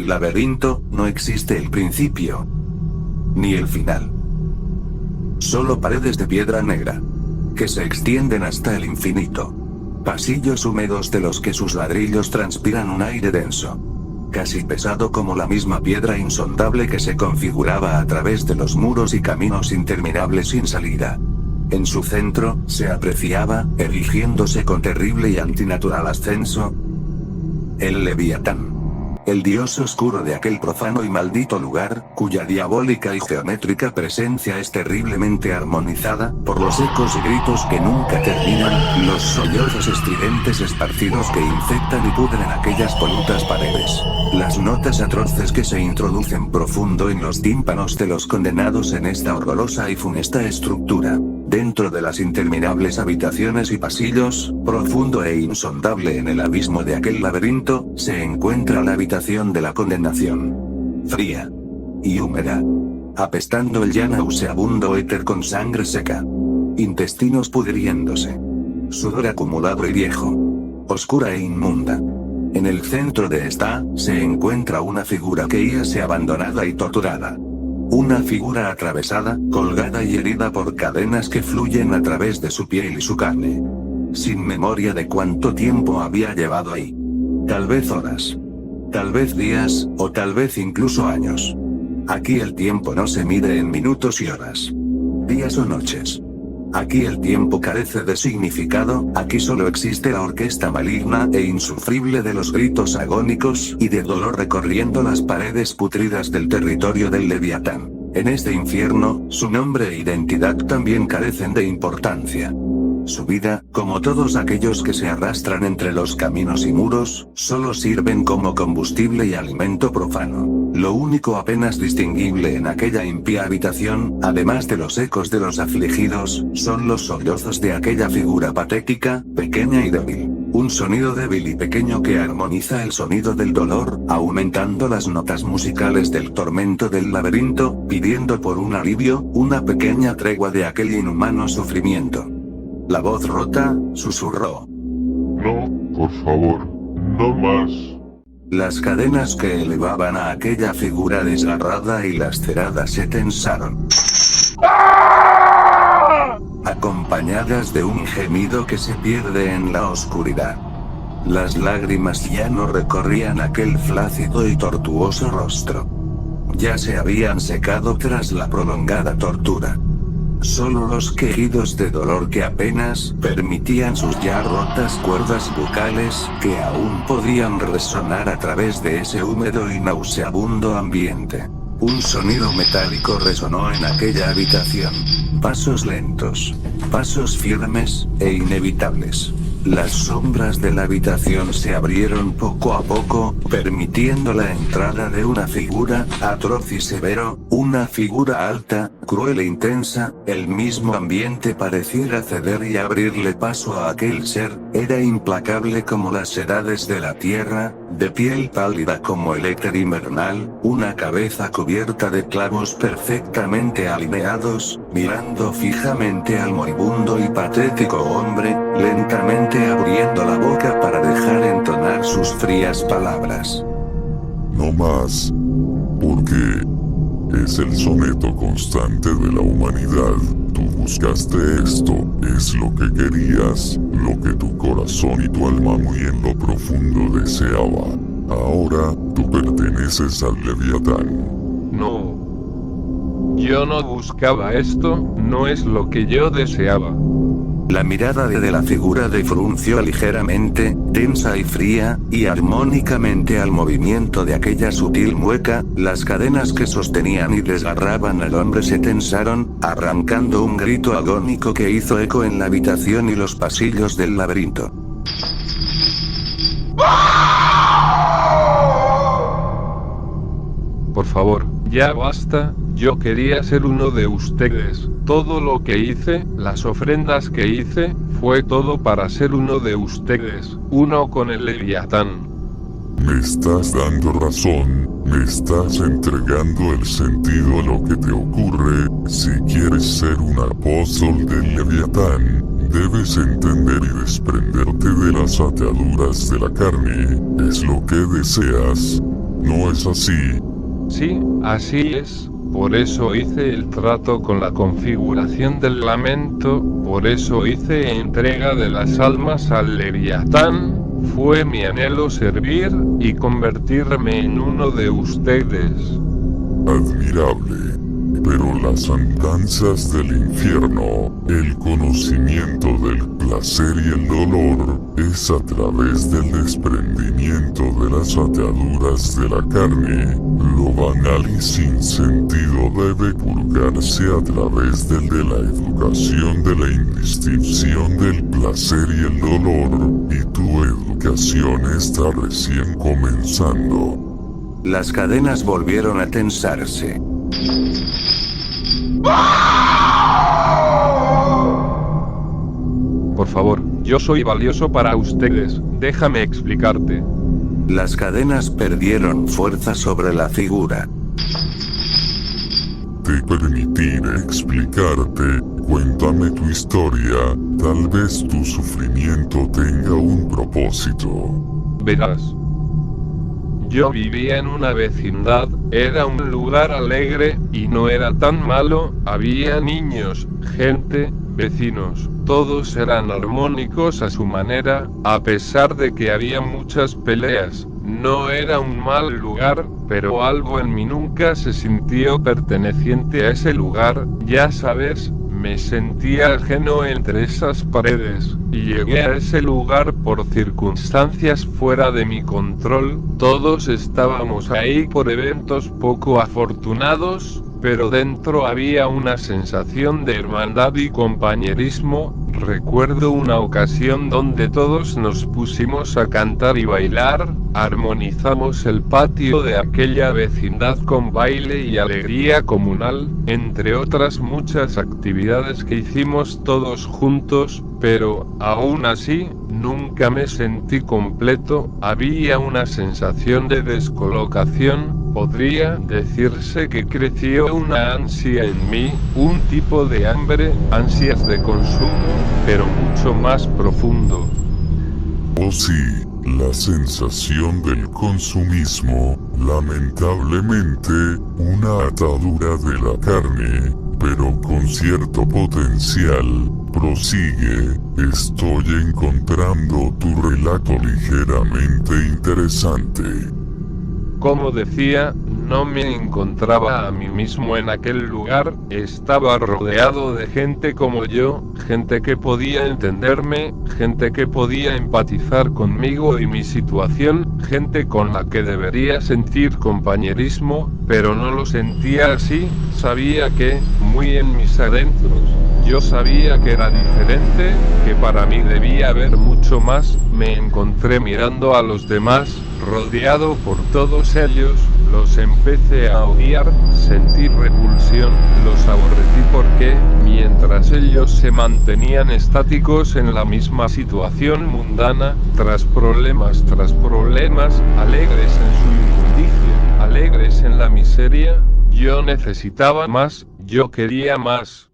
el laberinto no existe el principio ni el final. Solo paredes de piedra negra que se extienden hasta el infinito. Pasillos húmedos de los que sus ladrillos transpiran un aire denso, casi pesado como la misma piedra insondable que se configuraba a través de los muros y caminos interminables sin salida. En su centro, se apreciaba, erigiéndose con terrible y antinatural ascenso, el Leviatán. El dios oscuro de aquel profano y maldito lugar, cuya diabólica y geométrica presencia es terriblemente armonizada, por los ecos y gritos que nunca terminan, los sollozos estridentes esparcidos que infectan y pudren aquellas polutas paredes, las notas atroces que se introducen profundo en los tímpanos de los condenados en esta horrorosa y funesta estructura. Dentro de las interminables habitaciones y pasillos, profundo e insondable en el abismo de aquel laberinto, se encuentra la habitación de la condenación. Fría y húmeda, apestando el ya nauseabundo éter con sangre seca, intestinos pudriéndose, sudor acumulado y viejo, oscura e inmunda. En el centro de esta, se encuentra una figura que yace abandonada y torturada. Una figura atravesada, colgada y herida por cadenas que fluyen a través de su piel y su carne. Sin memoria de cuánto tiempo había llevado ahí. Tal vez horas. Tal vez días, o tal vez incluso años. Aquí el tiempo no se mide en minutos y horas. Días o noches. Aquí el tiempo carece de significado, aquí solo existe la orquesta maligna e insufrible de los gritos agónicos y de dolor recorriendo las paredes putridas del territorio del Leviatán. En este infierno, su nombre e identidad también carecen de importancia. Su vida, como todos aquellos que se arrastran entre los caminos y muros, solo sirven como combustible y alimento profano. Lo único apenas distinguible en aquella impía habitación, además de los ecos de los afligidos, son los sollozos de aquella figura patética, pequeña y débil. Un sonido débil y pequeño que armoniza el sonido del dolor, aumentando las notas musicales del tormento del laberinto, pidiendo por un alivio, una pequeña tregua de aquel inhumano sufrimiento. La voz rota, susurró. No, por favor, no más. Las cadenas que elevaban a aquella figura desgarrada y lacerada se tensaron, acompañadas de un gemido que se pierde en la oscuridad. Las lágrimas ya no recorrían aquel flácido y tortuoso rostro. Ya se habían secado tras la prolongada tortura. Solo los quejidos de dolor que apenas permitían sus ya rotas cuerdas bucales, que aún podían resonar a través de ese húmedo y nauseabundo ambiente. Un sonido metálico resonó en aquella habitación. Pasos lentos, pasos firmes e inevitables. Las sombras de la habitación se abrieron poco a poco, permitiendo la entrada de una figura, atroz y severo, una figura alta, cruel e intensa. El mismo ambiente pareciera ceder y abrirle paso a aquel ser. Era implacable como las edades de la tierra, de piel pálida como el éter invernal, una cabeza cubierta de clavos perfectamente alineados, mirando fijamente al moribundo y patético hombre, lentamente abriendo la boca para dejar entonar sus frías palabras. No más, porque es el soneto constante de la humanidad. Tú buscaste esto, es lo que querías, lo que tu corazón y tu alma muy en lo profundo deseaba. Ahora, tú perteneces al Leviatán. No. Yo no buscaba esto, no es lo que yo deseaba. La mirada de la figura frunció ligeramente, tensa y fría, y armónicamente al movimiento de aquella sutil mueca, las cadenas que sostenían y desgarraban al hombre se tensaron, arrancando un grito agónico que hizo eco en la habitación y los pasillos del laberinto. Por favor, ya basta, yo quería ser uno de ustedes. Todo lo que hice, las ofrendas que hice, fue todo para ser uno de ustedes, uno con el Leviatán. Me estás dando razón, me estás entregando el sentido a lo que te ocurre. Si quieres ser un apóstol del Leviatán, debes entender y desprenderte de las ataduras de la carne. ¿Es lo que deseas? ¿No es así? Sí, así es. Por eso hice el trato con la configuración del lamento, por eso hice entrega de las almas al Leviatán. Fue mi anhelo servir y convertirme en uno de ustedes. Admirable. Pero las andanzas del infierno, el conocimiento del placer y el dolor, es a través del desprendimiento de las ataduras de la carne. Lo banal y sin sentido debe purgarse a través de la educación de la indistinción del placer y el dolor, y tu educación está recién comenzando. Las cadenas volvieron a tensarse. Por favor, yo soy valioso para ustedes, déjame explicarte. Las cadenas perdieron fuerza sobre la figura. Te permitiré explicarte. Cuéntame tu historia. Tal vez tu sufrimiento tenga un propósito. Verás. Yo vivía en una vecindad, era un lugar alegre, y no era tan malo, había niños, gente, vecinos, todos eran armónicos a su manera, a pesar de que había muchas peleas. No era un mal lugar, pero algo en mí nunca se sintió perteneciente a ese lugar, ya sabes. Me sentía ajeno entre esas paredes, y llegué a ese lugar por circunstancias fuera de mi control. Todos estábamos ahí por eventos poco afortunados, pero dentro había una sensación de hermandad y compañerismo. Recuerdo una ocasión donde todos nos pusimos a cantar y bailar, armonizamos el patio de aquella vecindad con baile y alegría comunal, entre otras muchas actividades que hicimos todos juntos, pero, aún así, nunca me sentí completo, había una sensación de descolocación. Podría decirse que creció una ansia en mí, un tipo de hambre, ansias de consumo, pero mucho más profundo. Oh sí, la sensación del consumismo, lamentablemente, una atadura de la carne, pero con cierto potencial. Prosigue, estoy encontrando tu relato ligeramente interesante. Como decía, no me encontraba a mí mismo en aquel lugar, estaba rodeado de gente como yo, gente que podía entenderme, gente que podía empatizar conmigo y mi situación, gente con la que debería sentir compañerismo, pero no lo sentía así, sabía que, muy en mis adentros, yo sabía que era diferente, que para mí debía haber mucho más. Me encontré mirando a los demás, rodeado por todos ellos, los empecé a odiar, sentí repulsión, los aborrecí porque, mientras ellos se mantenían estáticos en la misma situación mundana, tras problemas, alegres en su inmundicia, alegres en la miseria, yo necesitaba más, yo quería más.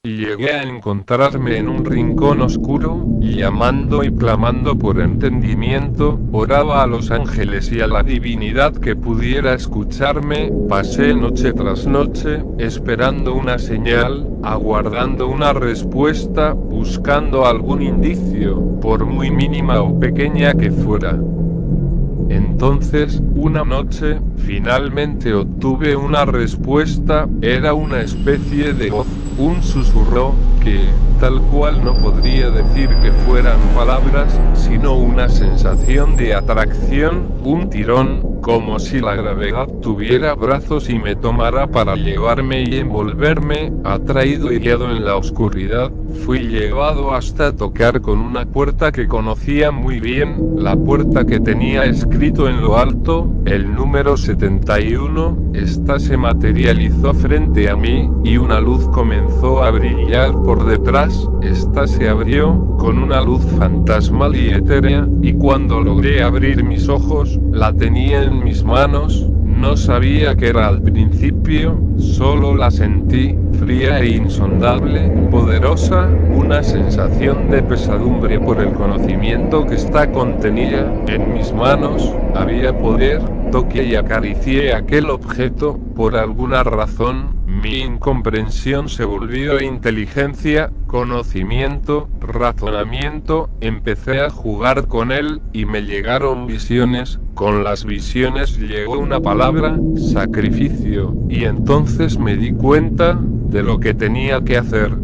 Y llegué a encontrarme en un rincón oscuro, llamando y clamando por entendimiento, oraba a los ángeles y a la divinidad que pudiera escucharme, pasé noche tras noche, esperando una señal, aguardando una respuesta, buscando algún indicio, por muy mínima o pequeña que fuera. Entonces, una noche, finalmente obtuve una respuesta, era una especie de voz, un susurro, que, tal cual no podría decir que fueran palabras, sino una sensación de atracción, un tirón, como si la gravedad tuviera brazos y me tomara para llevarme y envolverme, atraído y guiado en la oscuridad, fui llevado hasta tocar con una puerta que conocía muy bien, la puerta que tenía escrito en lo alto, el número 71, esta se materializó frente a mí, y una luz comenzó a brillar por detrás, esta se abrió, con una luz fantasmal y etérea, y cuando logré abrir mis ojos, la tenía en mis manos, No sabía qué era al principio, solo la sentí, fría e insondable, poderosa, una sensación de pesadumbre por el conocimiento que está contenida en mis manos. Había poder, toqué y acaricié aquel objeto, por alguna razón. Mi incomprensión se volvió inteligencia, conocimiento, razonamiento, empecé a jugar con él, y me llegaron visiones, con las visiones llegó una palabra, sacrificio, y entonces me di cuenta de lo que tenía que hacer.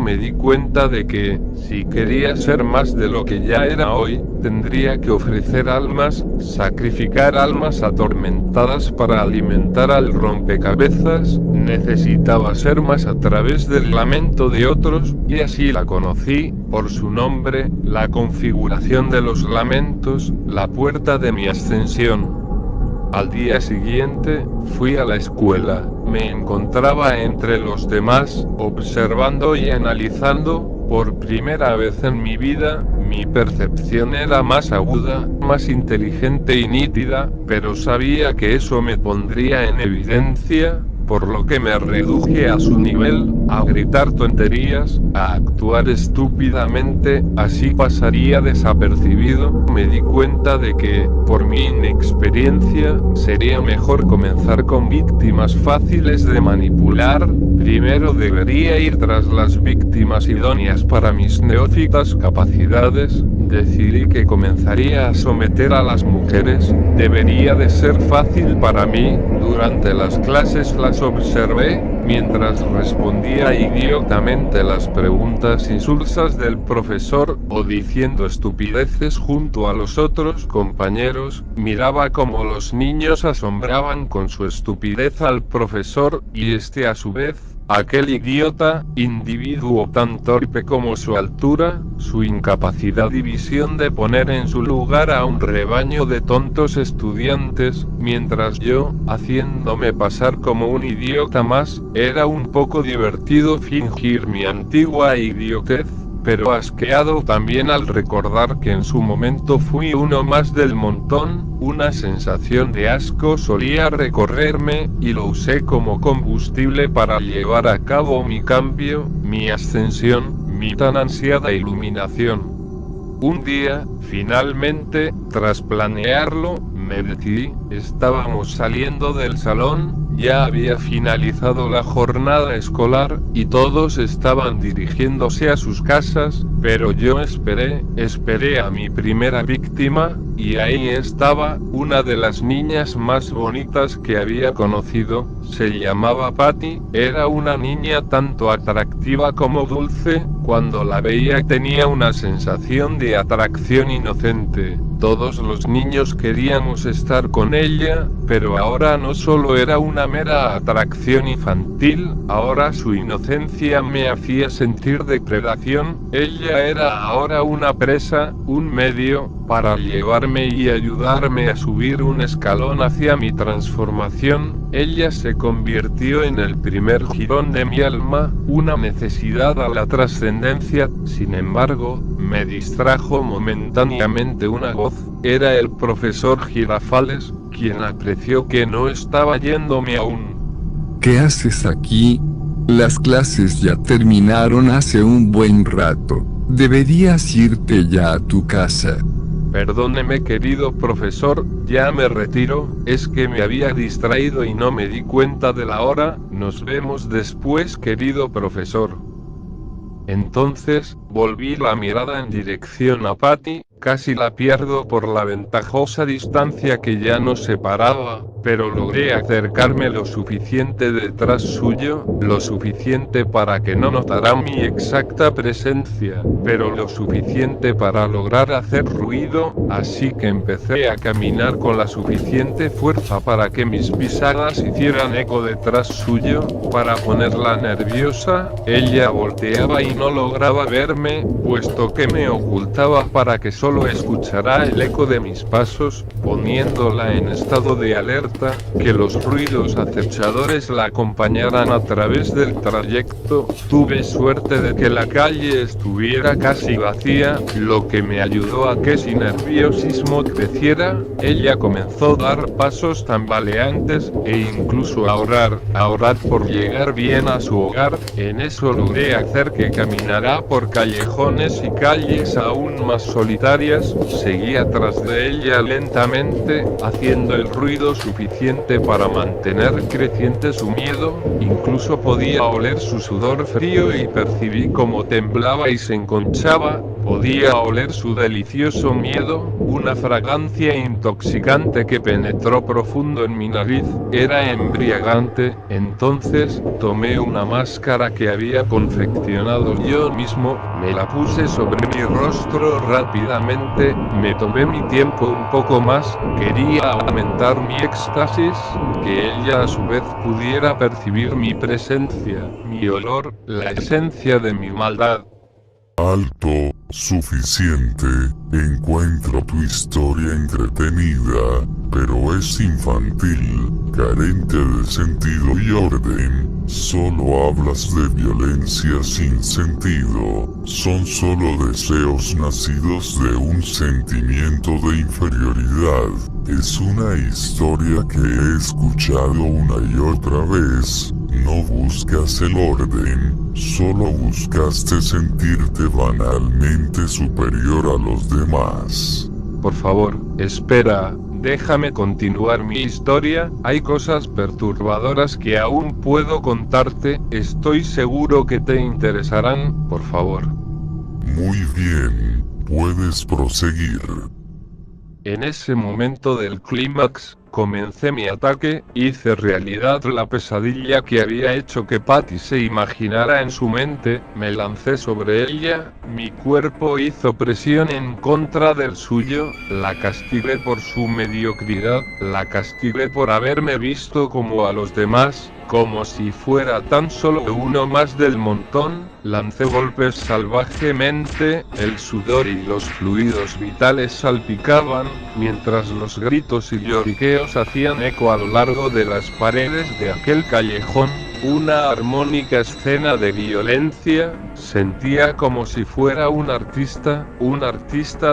Me di cuenta de que, si quería ser más de lo que ya era hoy, tendría que ofrecer almas, sacrificar almas atormentadas para alimentar al rompecabezas, necesitaba ser más a través del lamento de otros, y así la conocí, por su nombre, la configuración de los lamentos, la puerta de mi ascensión. Al día siguiente, fui a la escuela, me encontraba entre los demás, observando y analizando. Por primera vez en mi vida, mi percepción era más aguda, más inteligente y nítida, pero sabía que eso me pondría en evidencia, por lo que me reduje a su nivel, a gritar tonterías, a actuar estúpidamente, así pasaría desapercibido. Me di cuenta de que, por mi inexperiencia, sería mejor comenzar con víctimas fáciles de manipular. Primero debería ir tras las víctimas idóneas para mis neófitas capacidades. Decidí que comenzaría a someter a las mujeres. Debería de ser fácil para mí. Durante las clases las observé, mientras respondía idiotamente las preguntas insulsas del profesor, o diciendo estupideces junto a los otros compañeros. Miraba cómo los niños asombraban con su estupidez al profesor, y este a su vez, aquel idiota, individuo tan torpe como su altura, su incapacidad y visión de poner en su lugar a un rebaño de tontos estudiantes, mientras yo, haciéndome pasar como un idiota más, era un poco divertido fingir mi antigua idiotez, pero asqueado también al recordar que en su momento fui uno más del montón. Una sensación de asco solía recorrerme, y lo usé como combustible para llevar a cabo mi cambio, mi ascensión, mi tan ansiada iluminación. Un día, finalmente, tras planearlo, me decidí. Estábamos saliendo del salón, ya había finalizado la jornada escolar, y todos estaban dirigiéndose a sus casas, pero yo esperé a mi primera víctima, y ahí estaba, una de las niñas más bonitas que había conocido. Se llamaba Patty, era una niña tanto atractiva como dulce. Cuando la veía tenía una sensación de atracción inocente. Todos los niños queríamos estar con ella, pero ahora no solo era una mera atracción infantil, ahora su inocencia me hacía sentir depredación. Ella era ahora una presa, un medio, para llevarme y ayudarme a subir un escalón hacia mi transformación. Ella se convirtió en el primer jirón de mi alma, una necesidad a la trascendencia. Sin embargo, me distrajo momentáneamente una voz. Era el profesor Girafales, quien apreció que no estaba yéndome aún. ¿Qué haces aquí? Las clases ya terminaron hace un buen rato. Deberías irte ya a tu casa. Perdóneme, querido profesor, ya me retiro, es que me había distraído y no me di cuenta de la hora. Nos vemos después, querido profesor. Entonces, volví la mirada en dirección a Patty. Casi la pierdo por la ventajosa distancia que ya nos separaba, pero logré acercarme lo suficiente detrás suyo, lo suficiente para que no notara mi exacta presencia, pero lo suficiente para lograr hacer ruido, así que empecé a caminar con la suficiente fuerza para que mis pisadas hicieran eco detrás suyo, para ponerla nerviosa. Ella volteaba y no lograba verme, puesto que me ocultaba para que solo solo escuchará el eco de mis pasos, poniéndola en estado de alerta, que los ruidos acechadores la acompañaran a través del trayecto. Tuve suerte de que la calle estuviera casi vacía, lo que me ayudó a que su nerviosismo creciera. Ella comenzó a dar pasos tambaleantes, e incluso a orar por llegar bien a su hogar. En eso logré hacer que caminara por callejones y calles aún más solitarias. Seguía tras de ella lentamente, haciendo el ruido suficiente para mantener creciente su miedo. Incluso podía oler su sudor frío y percibí cómo temblaba y se enconchaba. Podía oler su delicioso miedo, una fragancia intoxicante que penetró profundo en mi nariz. Era embriagante. Entonces, tomé una máscara que había confeccionado yo mismo, me la puse sobre mi rostro rápidamente, me tomé mi tiempo un poco más, quería aumentar mi éxtasis, que ella a su vez pudiera percibir mi presencia, mi olor, la esencia de mi maldad. Alto, suficiente. Encuentro tu historia entretenida, pero es infantil, carente de sentido y orden. Solo hablas de violencia sin sentido. Son solo deseos nacidos de un sentimiento de inferioridad. Es una historia que he escuchado una y otra vez. No buscas el orden, solo buscaste sentirte banalmente superior a los demás. Por favor, espera, déjame continuar mi historia. Hay cosas perturbadoras que aún puedo contarte, estoy seguro que te interesarán, por favor. Muy bien, puedes proseguir. En ese momento del clímax, comencé mi ataque, hice realidad la pesadilla que había hecho que Patty se imaginara en su mente, me lancé sobre ella, mi cuerpo hizo presión en contra del suyo, la castigué por su mediocridad, la castigué por haberme visto como a los demás, como si fuera tan solo uno más del montón, lancé golpes salvajemente, el sudor y los fluidos vitales salpicaban, mientras los gritos y lloriqueos hacían eco a lo largo de las paredes de aquel callejón. Una armónica escena de violencia, sentía como si fuera un artista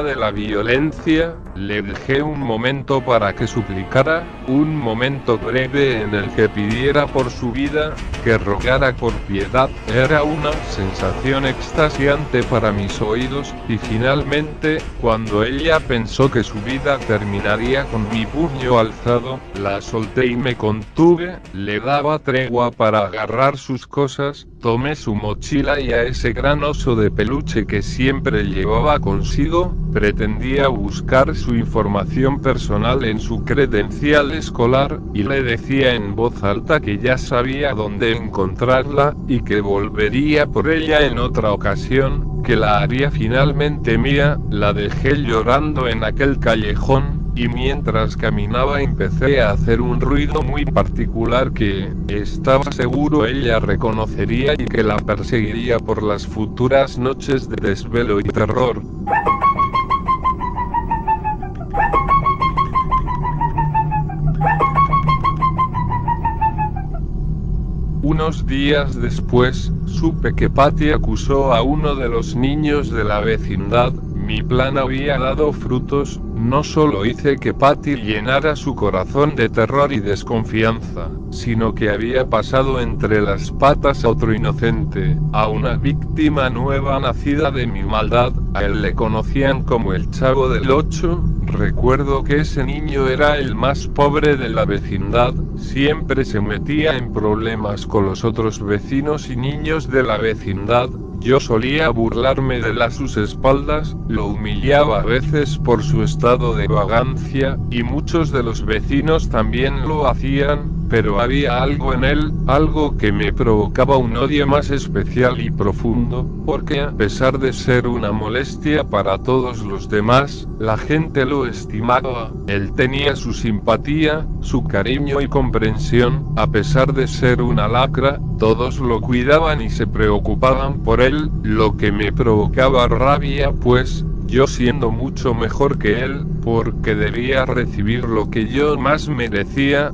de la violencia. Le dejé un momento para que suplicara, un momento breve en el que pidiera por su vida, que rogara por piedad. Era una sensación extasiante para mis oídos, y finalmente, cuando ella pensó que su vida terminaría con mi puño alzado, la solté y me contuve, le daba tregua para agarrar sus cosas, tomé su mochila y a ese gran oso de peluche que siempre llevaba consigo, pretendía buscar su información personal en su credencial escolar, y le decía en voz alta que ya sabía dónde encontrarla, y que volvería por ella en otra ocasión, que la haría finalmente mía. La dejé llorando en aquel callejón, y mientras caminaba empecé a hacer un ruido muy particular que, estaba seguro ella reconocería y que la perseguiría por las futuras noches de desvelo y terror. Unos días después, supe que Patty acusó a uno de los niños de la vecindad. Mi plan había dado frutos, no solo hice que Patty llenara su corazón de terror y desconfianza, sino que había pasado entre las patas a otro inocente, a una víctima nueva nacida de mi maldad. A él le conocían como el Chavo del Ocho. Recuerdo que ese niño era el más pobre de la vecindad, siempre se metía en problemas con los otros vecinos y niños de la vecindad. Yo solía burlarme de él a sus espaldas, lo humillaba a veces por su estado de vagancia, y muchos de los vecinos también lo hacían, pero había algo en él, algo que me provocaba un odio más especial y profundo, porque a pesar de ser una molestia para todos los demás, la gente lo estimaba, él tenía su simpatía, su cariño y comprensión. A pesar de ser una lacra, todos lo cuidaban y se preocupaban por él, lo que me provocaba rabia, pues yo siendo mucho mejor que él, porque debía recibir lo que yo más merecía.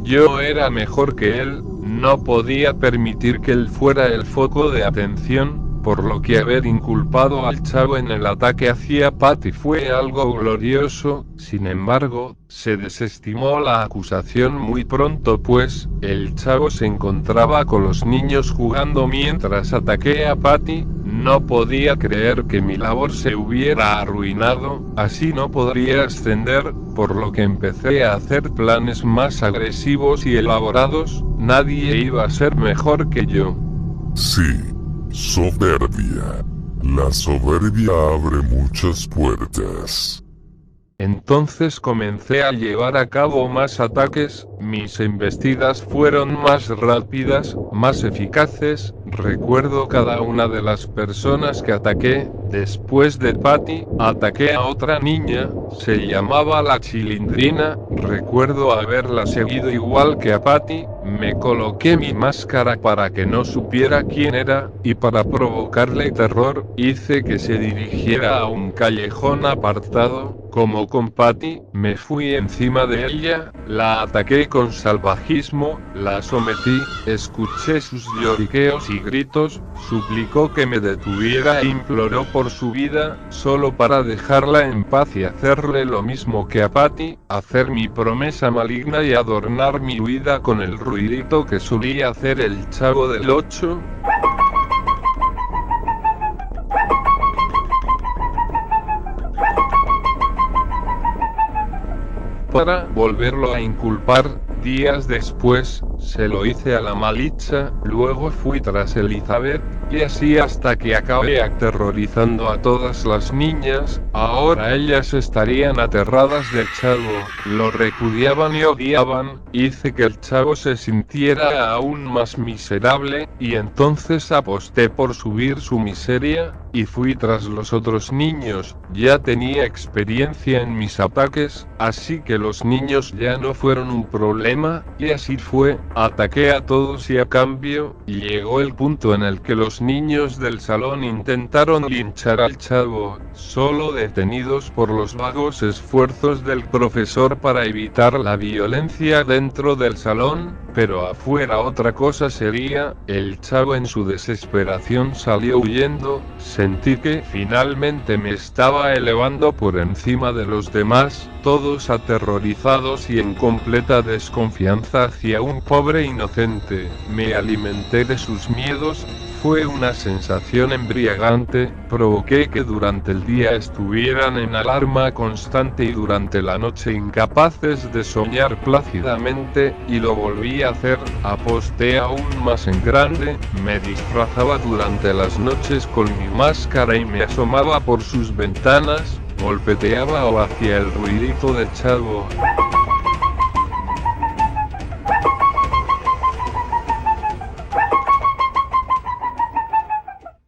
Yo era mejor que él, no podía permitir que él fuera el foco de atención, por lo que haber inculpado al chavo en el ataque hacia Patty fue algo glorioso. Sin embargo, se desestimó la acusación muy pronto, pues el chavo se encontraba con los niños jugando mientras ataqué a Patty. No podía creer que mi labor se hubiera arruinado, así no podría ascender, por lo que empecé a hacer planes más agresivos y elaborados. Nadie iba a ser mejor que yo. Sí, soberbia. La soberbia abre muchas puertas. Entonces comencé a llevar a cabo más ataques, mis embestidas fueron más rápidas, más eficaces. Recuerdo cada una de las personas que ataqué. Después de Patty, ataqué a otra niña, se llamaba la Chilindrina. Recuerdo haberla seguido igual que a Patty. Me coloqué mi máscara para que no supiera quién era, y para provocarle terror, hice que se dirigiera a un callejón apartado. Como con Patty, me fui encima de ella, la ataqué con salvajismo, la sometí, escuché sus lloriqueos y gritos, suplicó que me detuviera e imploró por su vida, solo para dejarla en paz y hacerle lo mismo que a Patty, hacer mi promesa maligna y adornar mi huida con el ruidito que solía hacer el Chavo del 8. Para volverlo a inculpar, días después, se lo hice a la Malicha, luego fui tras Elizabeth, y así hasta que acabé aterrorizando a todas las niñas. Ahora ellas estarían aterradas del Chavo, lo repudiaban y odiaban. Hice que el Chavo se sintiera aún más miserable, y entonces aposté por subir su miseria, y fui tras los otros niños. Ya tenía experiencia en mis ataques, así que los niños ya no fueron un problema, y así fue. Ataqué a todos y a cambio, llegó el punto en el que los niños del salón intentaron linchar al Chavo, solo detenidos por los vagos esfuerzos del profesor para evitar la violencia dentro del salón, pero afuera otra cosa sería. El Chavo en su desesperación salió huyendo. Sentí que finalmente me estaba elevando por encima de los demás, todos aterrorizados y en completa desconfianza hacia un pobre inocente. Me alimenté de sus miedos. Fue una sensación embriagante, provoqué que durante el día estuvieran en alarma constante y durante la noche incapaces de soñar plácidamente, y lo volví a hacer. Aposté aún más en grande, me disfrazaba durante las noches con mi máscara y me asomaba por sus ventanas, golpeteaba o hacía el ruidito del Chavo.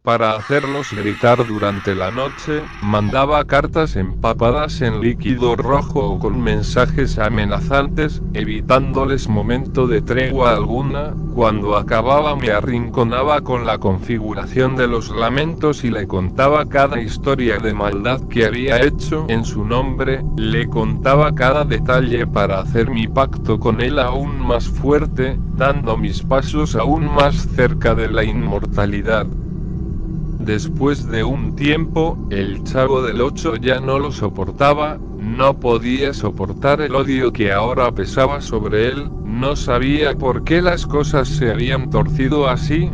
Para hacerlos gritar durante la noche, mandaba cartas empapadas en líquido rojo o con mensajes amenazantes, evitándoles momento de tregua alguna. Cuando acababa me arrinconaba con la configuración de los lamentos y le contaba cada historia de maldad que había hecho en su nombre, le contaba cada detalle para hacer mi pacto con él aún más fuerte, dando mis pasos aún más cerca de la inmortalidad. Después de un tiempo, el Chavo del 8 ya no lo soportaba, no podía soportar el odio que ahora pesaba sobre él, no sabía por qué las cosas se habían torcido así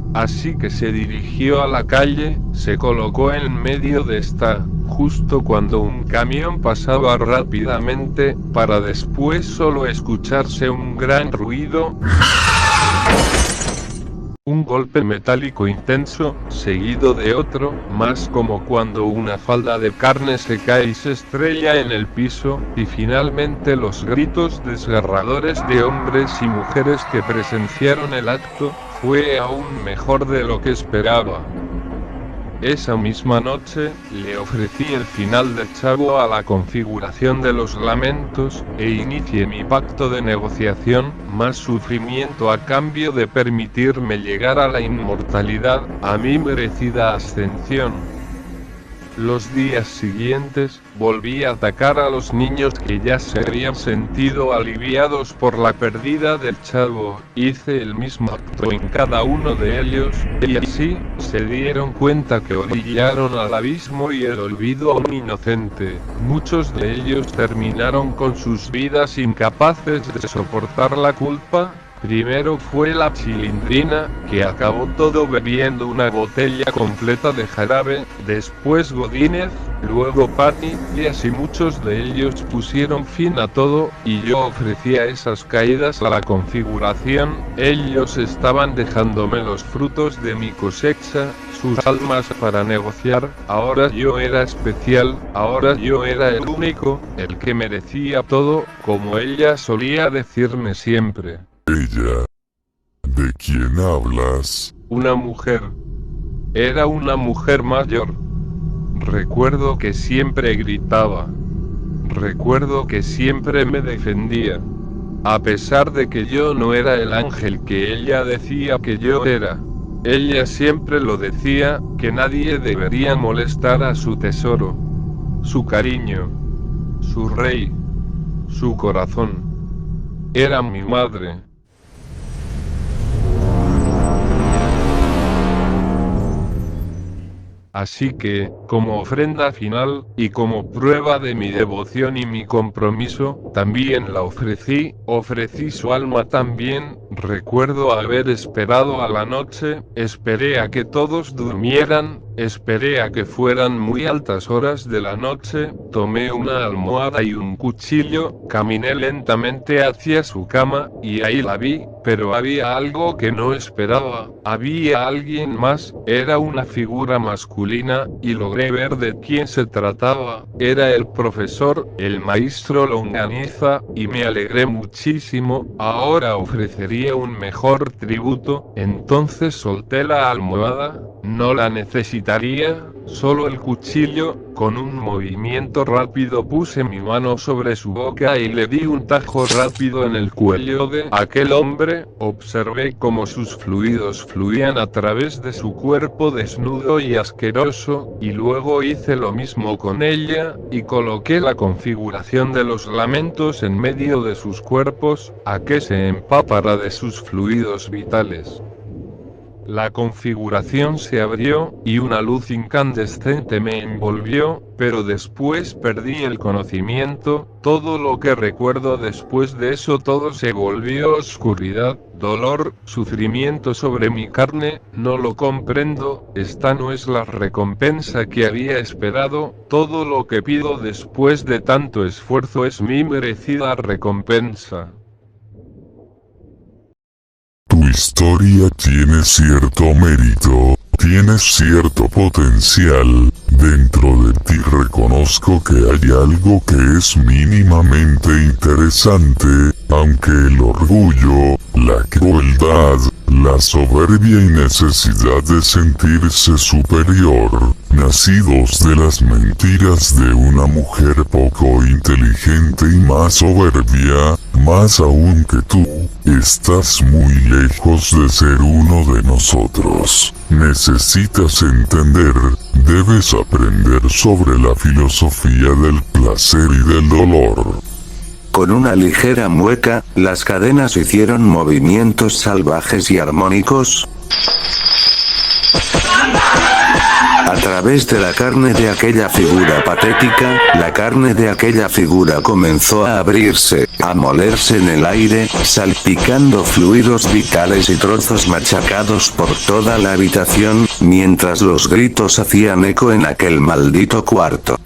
que se dirigió a la calle, se colocó en medio de esta, justo cuando un camión pasaba rápidamente, para después solo escucharse un gran ruido. Un golpe metálico intenso, seguido de otro, más como cuando una falda de carne se cae y se estrella en el piso, y finalmente los gritos desgarradores de hombres y mujeres que presenciaron el acto. Fue aún mejor de lo que esperaba. Esa misma noche, le ofrecí el final del Chavo a la configuración de los lamentos, e inicié mi pacto de negociación, más sufrimiento a cambio de permitirme llegar a la inmortalidad, a mi merecida ascensión. Los días siguientes, volví a atacar a los niños que ya se habían sentido aliviados por la pérdida del chavo. Hice el mismo acto en cada uno de ellos, y así, se dieron cuenta que orillaron al abismo y el olvido a un inocente. Muchos de ellos terminaron con sus vidas incapaces de soportar la culpa. Primero fue la Chilindrina, que acabó todo bebiendo una botella completa de jarabe, después Godínez, luego Patty, y así muchos de ellos pusieron fin a todo, y yo ofrecía esas caídas a la configuración. Ellos estaban dejándome los frutos de mi cosecha, sus almas para negociar. Ahora yo era especial, ahora yo era el único, el que merecía todo, como ella solía decirme siempre. Ella. ¿De quién hablas? Una mujer. Era una mujer mayor. Recuerdo que siempre gritaba. Recuerdo que siempre me defendía. A pesar de que yo no era el ángel que ella decía que yo era. Ella siempre lo decía, que nadie debería molestar a su tesoro. Su cariño. Su rey. Su corazón. Era mi madre. Así que, como ofrenda final, y como prueba de mi devoción y mi compromiso, también la ofrecí su alma también. Recuerdo haber esperado a la noche, esperé a que todos durmieran, esperé a que fueran muy altas horas de la noche, tomé una almohada y un cuchillo, caminé lentamente hacia su cama, y ahí la vi, pero había algo que no esperaba, había alguien más, era una figura masculina, y logré ver de quién se trataba. Era el profesor, el maestro Longaniza, y me alegré muchísimo. Ahora ofrecería un mejor tributo. Entonces solté la almohada, no la necesitaría, solo el cuchillo. Con un movimiento rápido puse mi mano sobre su boca y le di un tajo rápido en el cuello de aquel hombre. Observé cómo sus fluidos fluían a través de su cuerpo desnudo y asqueroso, y luego hice lo mismo con ella, y coloqué la configuración de los lamentos en medio de sus cuerpos, a que se empapara de sus fluidos vitales. La configuración se abrió, y una luz incandescente me envolvió, pero después perdí el conocimiento. Todo lo que recuerdo después de eso, todo se volvió oscuridad, dolor, sufrimiento sobre mi carne. No lo comprendo, esta no es la recompensa que había esperado. Todo lo que pido después de tanto esfuerzo es mi merecida recompensa. Tu historia tiene cierto mérito, tienes cierto potencial. Dentro de ti reconozco que hay algo que es mínimamente interesante, aunque el orgullo, la crueldad, la soberbia y necesidad de sentirse superior, nacidos de las mentiras de una mujer poco inteligente y más soberbia, más aún que tú, estás muy lejos de ser uno de nosotros. Necesitas entender, debes aprender sobre la filosofía del placer y del dolor. Con una ligera mueca, las cadenas hicieron movimientos salvajes y armónicos a través de la carne de aquella figura patética. La carne de aquella figura comenzó a abrirse, a molerse en el aire, salpicando fluidos vitales y trozos machacados por toda la habitación, mientras los gritos hacían eco en aquel maldito cuarto.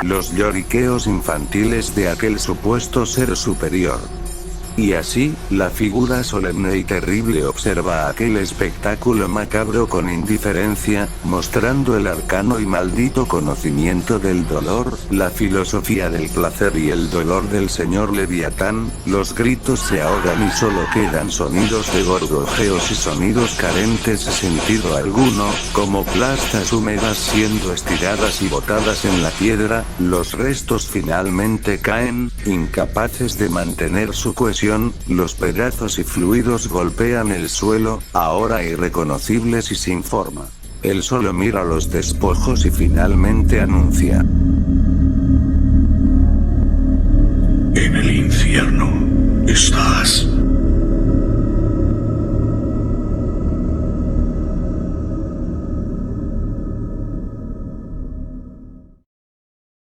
Los lloriqueos infantiles de aquel supuesto ser superior. Y así, la figura solemne y terrible observa aquel espectáculo macabro con indiferencia, mostrando el arcano y maldito conocimiento del dolor, la filosofía del placer y el dolor del señor Leviatán. Los gritos se ahogan y solo quedan sonidos de gorgojeos y sonidos carentes de sentido alguno, como plastas húmedas siendo estiradas y botadas en la piedra. Los restos finalmente caen, incapaces de mantener su cohesión. Los pedazos y fluidos golpean el suelo, ahora irreconocibles y sin forma. Él solo mira los despojos y finalmente anuncia: En el infierno estás.